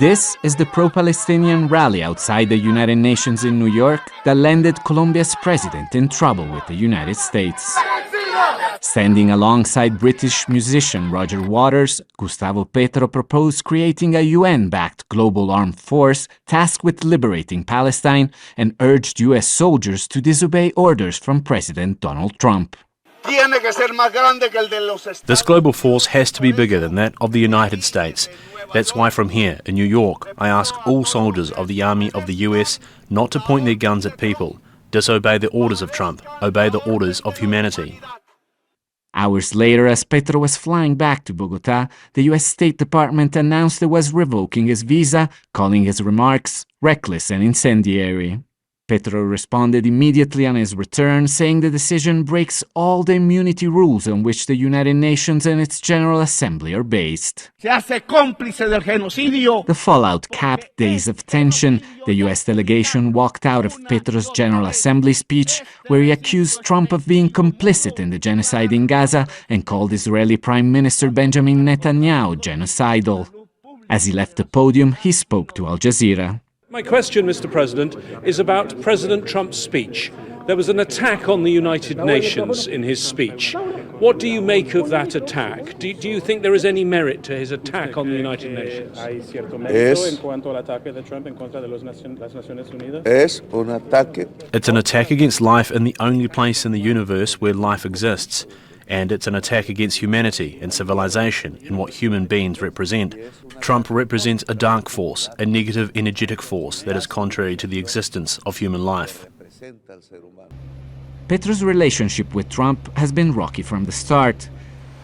This is the pro-Palestinian rally outside the United Nations in New York that landed Colombia's president in trouble with the United States. Standing alongside British musician Roger Waters, Gustavo Petro proposed creating a UN-backed global armed force tasked with liberating Palestine and urged US soldiers to disobey orders from President Donald Trump. This global force has to be bigger than that of the United States. That's why from here, in New York, I ask all soldiers of the Army of the US not to point their guns at people, disobey the orders of Trump, obey the orders of humanity. Hours later, as Petro was flying back to Bogota, the US State Department announced it was revoking his visa, calling his remarks reckless and incendiary. Petro responded immediately on his return, saying the decision breaks all the immunity rules on which the United Nations and its General Assembly are based. The fallout capped days of tension. The US delegation walked out of Petro's General Assembly speech, where he accused Trump of being complicit in the genocide in Gaza and called Israeli Prime Minister Benjamin Netanyahu genocidal. As he left the podium, he spoke to Al Jazeera. My question, Mr. President, is about President Trump's speech. There was an attack on the United Nations in his speech. What do you make of that attack? Do you think there is any merit to his attack on the United Nations? It's an attack against life in the only place in the universe where life exists. And it's an attack against humanity and civilization and what human beings represent. Trump represents a dark force, a negative energetic force that is contrary to the existence of human life. Petro's relationship with Trump has been rocky from the start.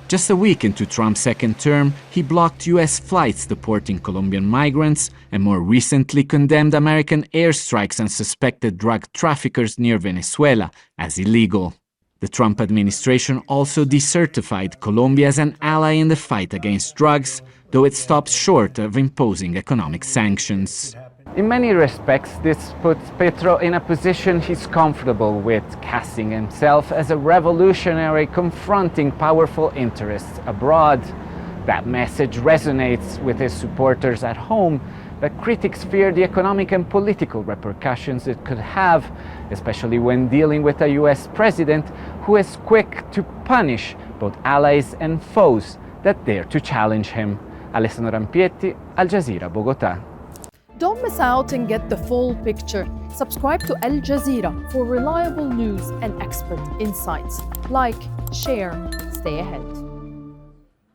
Just a week into Trump's second term, he blocked US flights deporting Colombian migrants and more recently condemned American airstrikes on suspected drug traffickers near Venezuela as illegal. The Trump administration also decertified Colombia as an ally in the fight against drugs, though it stops short of imposing economic sanctions. In many respects, this puts Petro in a position he's comfortable with, casting himself as a revolutionary confronting powerful interests abroad. That message resonates with his supporters at home, but critics fear the economic and political repercussions it could have, especially when dealing with a US president who is quick to punish both allies and foes that dare to challenge him. Alessandro Rampietti, Al Jazeera, Bogota. Don't miss out and get the full picture. Subscribe to Al Jazeera for reliable news and expert insights. Like, share, stay ahead.